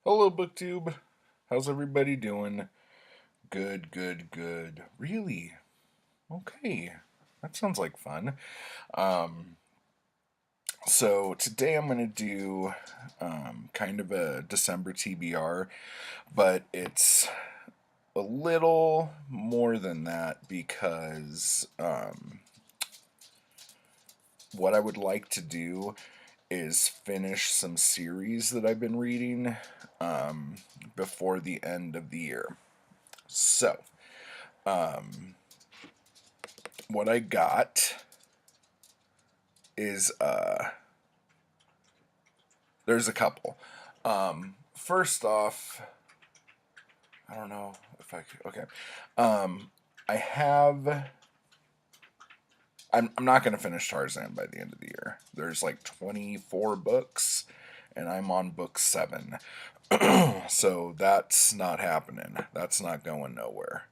Hello, BookTube. How's everybody doing? Good, good, good. Really? Okay. That sounds like fun. Um, so today I'm going to do kind of a December TBR, but it's a little more than that because what I would like to do is finish some series that I've been reading um, before the end of the year. So, what I got is there's a couple. First off, I don't know if I could. Okay, I have. I'm not going to finish Tarzan by the end of the year. There's like 24 books, and I'm on book 7. So that's not happening. That's not going nowhere.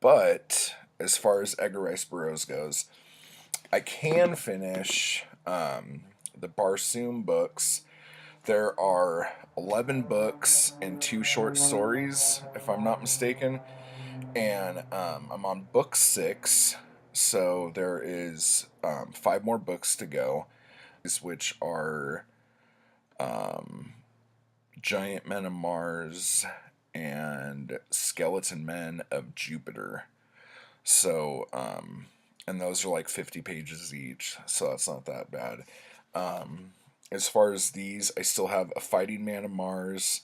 But as far as Edgar Rice Burroughs goes, I can finish the Barsoom books. There are 11 books and 2 short stories, if I'm not mistaken. And I'm on book 6, so there is 5 more books to go, which are Giant Men of Mars and Skeleton Men of Jupiter. So, and those are like 50 pages each, so that's not that bad. As far as these, I still have A Fighting Man of Mars,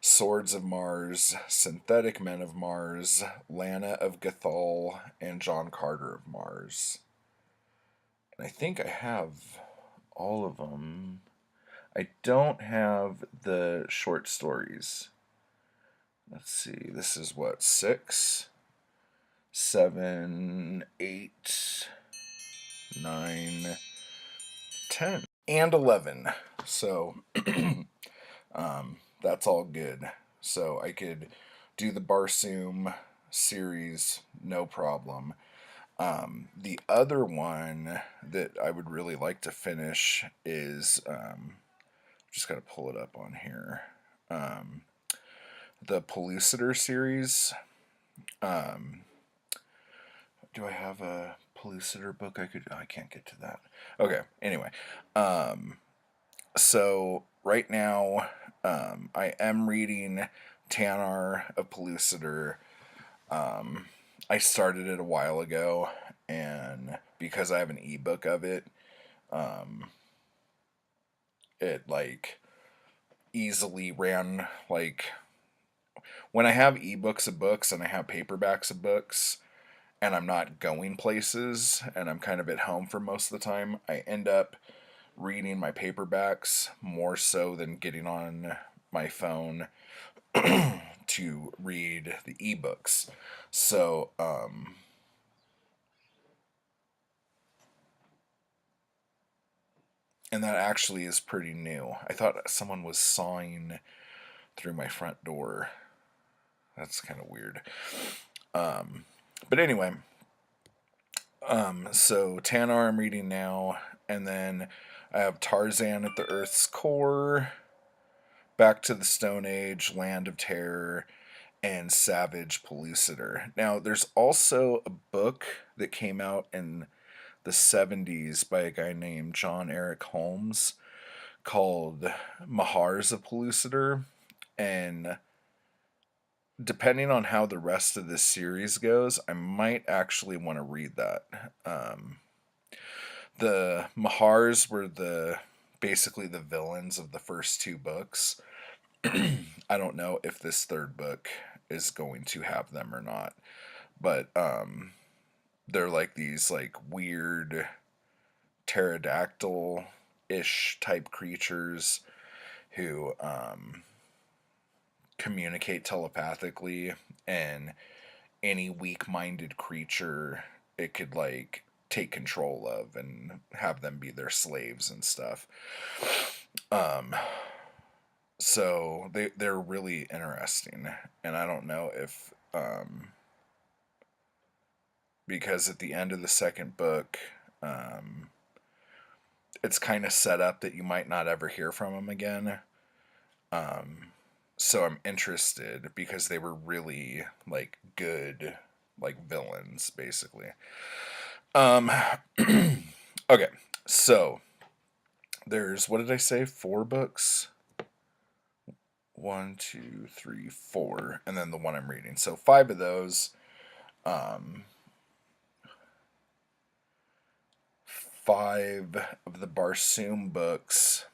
Swords of Mars, Synthetic Men of Mars, Lana of Gathol, and John Carter of Mars. And I think I have all of them. I don't have the short stories. Let's see, this is what, 6, 7, 8, 9, 10, and 11. So that's all good. So I could do the Barsoom series, no problem. The other one that I would really like to finish is just got to pull it up on here. The Pellucidar series. Um, do I have a Pellucidar book I could? Oh, I can't get to that. Okay. Anyway, so right now, I am reading Tanar of Pellucidar. I started it a while ago, and because I have an ebook of it, it like easily ran like when I have ebooks of books and I have paperbacks of books and I'm not going places and I'm kind of at home for most of the time, I end up reading my paperbacks more so than getting on my phone to read the ebooks. So, and that actually is pretty new. I thought someone was sawing through my front door. That's kind of weird. But anyway, so Tanar I'm reading now, and then I have Tarzan at the Earth's Core, Back to the Stone Age, Land of Terror, and Savage Pellucidar. Now, there's also a book that came out in the 70s by a guy named John Eric Holmes called Mahars of Pellucidar, and depending on how the rest of this series goes, I might actually want to read that. The Mahars were the basically the villains of the first 2 books. I don't know if this third book is going to have them or not, but they're like these like weird pterodactyl ish type creatures who communicate telepathically, and any weak minded creature it could like take control of and have them be their slaves and stuff. Um, so they're really interesting, and I don't know if because at the end of the second book, um, it's kind of set up that you might not ever hear from him again. So I'm interested because they were really like good, like villains, basically. Um, okay, so there's, what did I say? 4 books? One, two, three, four, and then the one I'm reading. So 5 of those. Um, 5 of the Barsoom books,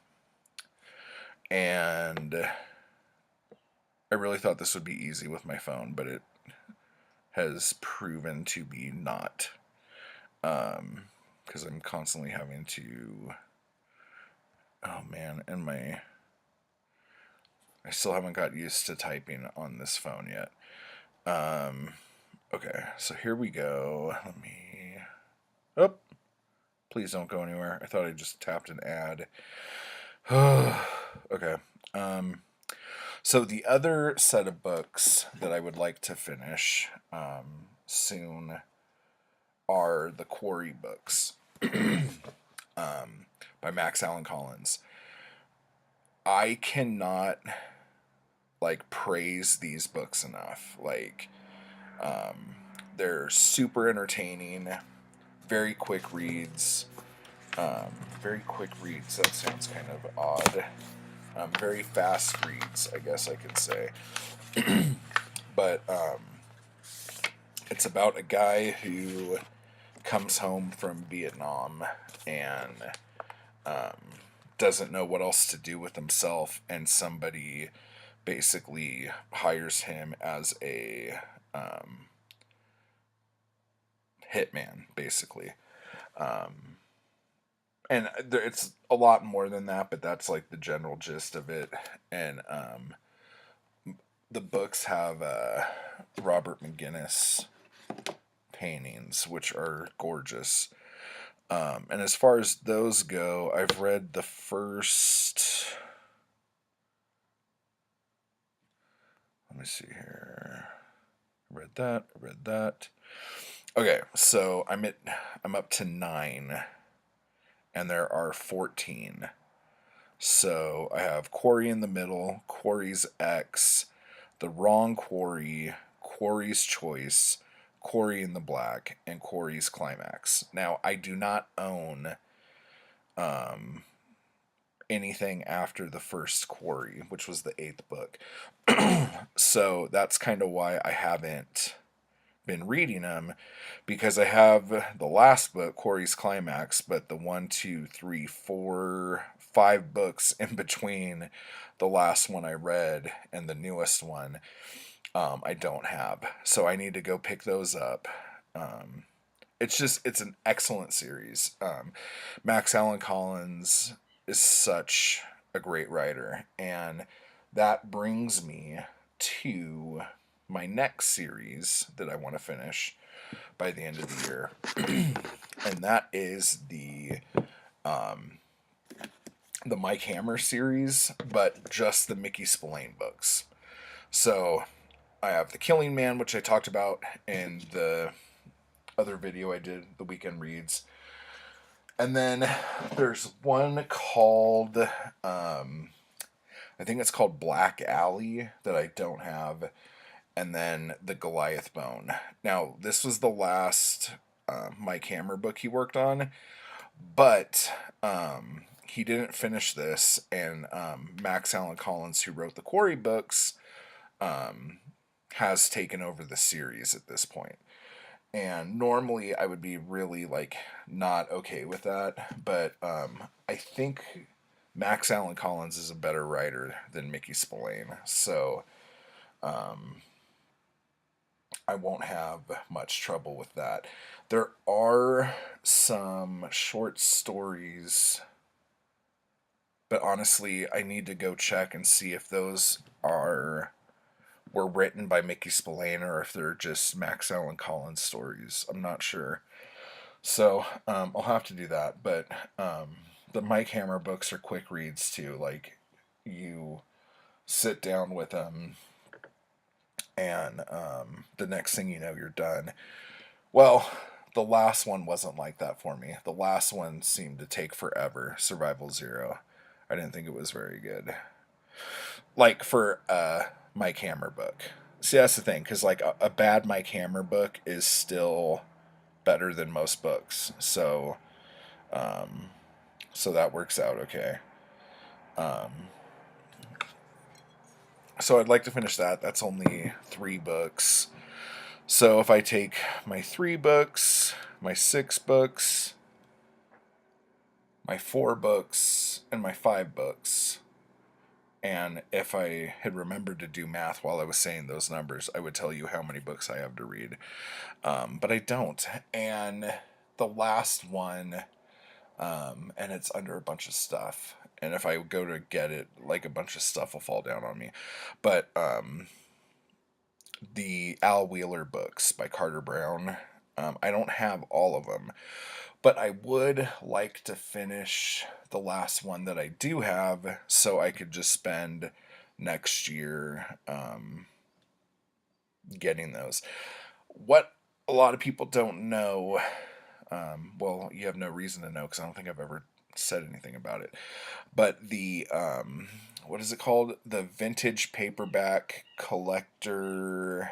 and I really thought this would be easy with my phone, but it has proven to be not. Because I'm constantly having to. Oh man, and I still haven't got used to typing on this phone yet. Okay, so here we go. Let me. Oh, please don't go anywhere. I thought I just tapped an ad. Okay. So the other set of books that I would like to finish soon are the Quarry books by Max Allan Collins. I cannot like praise these books enough. Like, they're super entertaining, very quick reads. Very quick reads. That sounds kind of odd. Very fast reads, I guess I could say. But it's about a guy who comes home from Vietnam and doesn't know what else to do with himself, and somebody basically hires him as a hitman, basically. And it's a lot more than that, but that's like the general gist of it. And the books have Robert McGinnis paintings, which are gorgeous. And as far as those go, I've read the first. Let me see here. Read that. Read that. Okay, so I'm up to 9, and there are 14. So I have Quarry in the middle, Quarry's X, The Wrong Quarry, Quarry's Choice, Quarry in the Black, and Quarry's Climax. Now, I do not own anything after the first Quarry, which was the 8th book. So that's kind of why I haven't been reading them, because I have the last book, Quarry's Climax, but the 1, 2, 3, 4, 5 books in between the last one I read and the newest one, I don't have. So I need to go pick those up. It's an excellent series. Max Allan Collins is such a great writer, and that brings me to my next series that I want to finish by the end of the year, and that is the Mike Hammer series, but just the Mickey Spillane books. So I have The Killing Man, which I talked about in the other video I did, the weekend reads. And then there's one called, I think it's called Black Alley, that I don't have. And then The Goliath Bone. Now, this was the last Mike Hammer book he worked on, but he didn't finish this, and Max Allan Collins, who wrote the Quarry books, has taken over the series at this point. And normally I would be really like not okay with that, but I think Max Allan Collins is a better writer than Mickey Spillane, so I won't have much trouble with that. There are some short stories, but honestly, I need to go check and see if those were written by Mickey Spillane or if they're just Max Allan Collins stories. I'm not sure. So I'll have to do that. But the Mike Hammer books are quick reads too. Like, you sit down with them, and the next thing you know, you're done. Well, the last one wasn't like that for me. The last one seemed to take forever. Survival Zero. I didn't think it was very good. like for Mike Hammer book. See, that's the thing, because like a bad Mike Hammer book is still better than most books. Um, so that works out okay. Um, so I'd like to finish that. That's only 3 books. So if I take my 3 books, my 6 books, my 4 books, and my 5 books, and if I had remembered to do math while I was saying those numbers, I would tell you how many books I have to read. But I don't. And the last one, and it's under a bunch of stuff. And if I go to get it, like a bunch of stuff will fall down on me. But the Al Wheeler books by Carter Brown, I don't have all of them. But I would like to finish the last one that I do have so I could just spend next year getting those. What a lot of people don't know, well, you have no reason to know because I don't think I've ever said anything about it, but the, what is it called? The vintage paperback collector's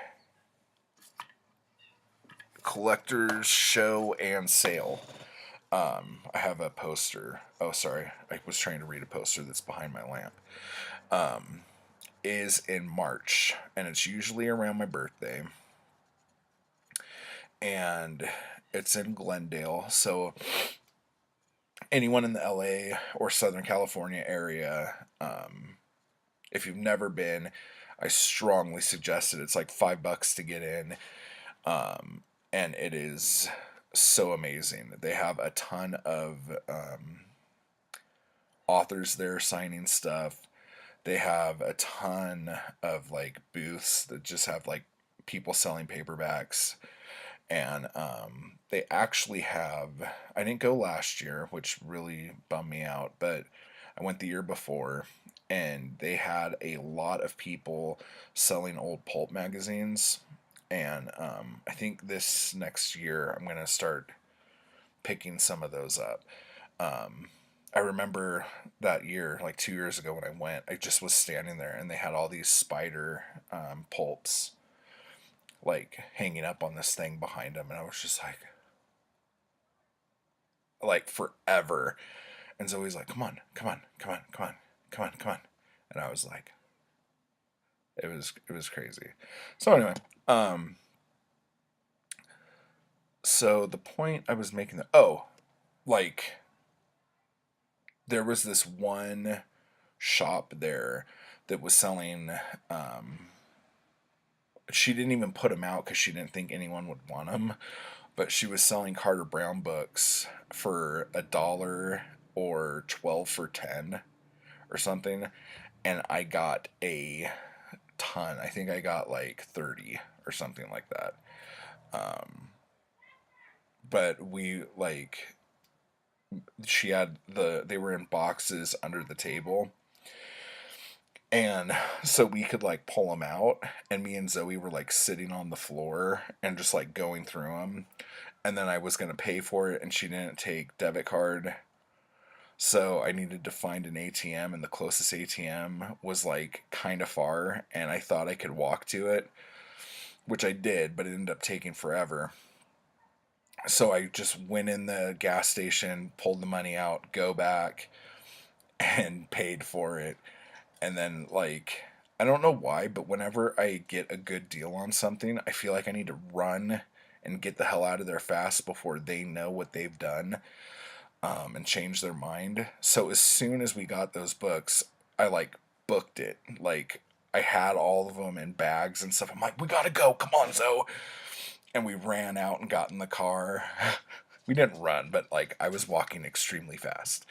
show and sale. I have a poster. Oh, sorry. I was trying to read a poster that's behind my lamp. Is in March, and it's usually around my birthday. And it's in Glendale. So anyone in the LA or Southern California area, if you've never been, I strongly suggest it. It's like $5 to get in. And it is so amazing. They have a ton of authors there signing stuff. They have a ton of like booths that just have like people selling paperbacks. And they actually have, I didn't go last year, which really bummed me out, but I went the year before, and they had a lot of people selling old pulp magazines. And I think this next year I'm going to start picking some of those up. I remember that year, like 2 years ago when I went, I just was standing there and they had all these spider pulps like hanging up on this thing behind them, and I was just like forever. And so he's like, come on, come on, come on, come on, come on, come on. And I was like, it was crazy. So anyway, so the point I was making, like there was this one shop there that was selling, she didn't even put them out because she didn't think anyone would want them, but she was selling Carter Brown books for $1 or 12 for 10 or something. And I got a ton. I think I got like 30 or something like that. But we like, she had they were in boxes under the table. And so we could like pull them out, and me and Zoe were like sitting on the floor and just like going through them. And then I was going to pay for it, and she didn't take debit card. So I needed to find an ATM, and the closest ATM was like kind of far, and I thought I could walk to it, which I did, but it ended up taking forever. So I just went in the gas station, pulled the money out, go back, and paid for it. And then, like, I don't know why, but whenever I get a good deal on something, I feel like I need to run and get the hell out of there fast before they know what they've done, and change their mind. So as soon as we got those books, I like booked it. Like I had all of them in bags and stuff. I'm like, we gotta go. Come on, Zoe. And we ran out and got in the car. We didn't run, but like I was walking extremely fast.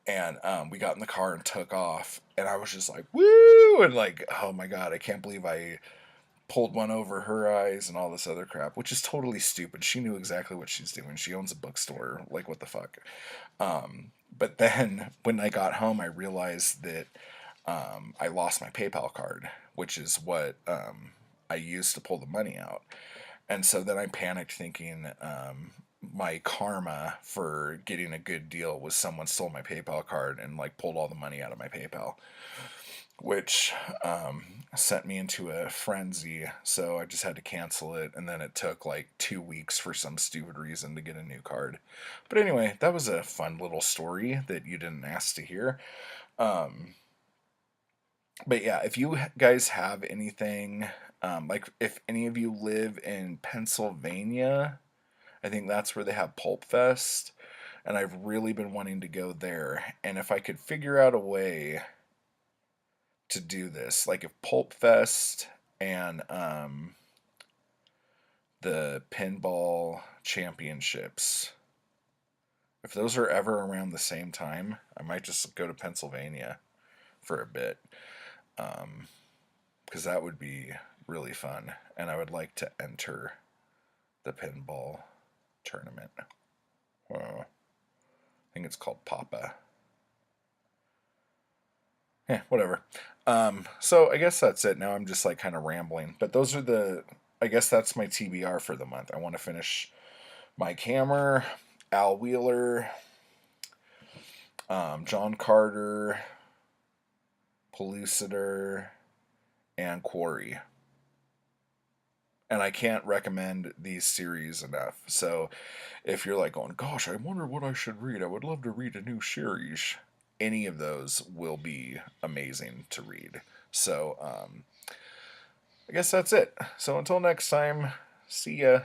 And we got in the car and took off. And I was just like, woo! And like, oh my God, I can't believe I pulled one over her eyes and all this other crap, which is totally stupid. She knew exactly what she's doing. She owns a bookstore. Like, what the fuck? But then when I got home, I realized that I lost my PayPal card, which is what I used to pull the money out. And so then I panicked thinking my karma for getting a good deal was someone stole my PayPal card and like pulled all the money out of my PayPal. which sent me into a frenzy. So I just had to cancel it, and then it took like 2 weeks for some stupid reason to get a new card. But anyway, that was a fun little story that you didn't ask to hear. Um, but yeah, if you guys have anything, like if any of you live in Pennsylvania, I think that's where they have Pulp Fest, and I've really been wanting to go there. And if I could figure out a way to do this, like if Pulp Fest and the pinball championships, if those are ever around the same time, I might just go to Pennsylvania for a bit, because that would be really fun, and I would like to enter the pinball tournament. I think it's called Papa. Yeah, whatever. So I guess that's it. Now I'm just like kind of rambling, but those are the. I guess that's my TBR for the month. I want to finish Mike Hammer, Al Wheeler, John Carter, Pellucidar, and Quarry. And I can't recommend these series enough. So if you're like going, gosh, I wonder what I should read, I would love to read a new series. Any of those will be amazing to read. So I guess that's it. So until next time, see ya.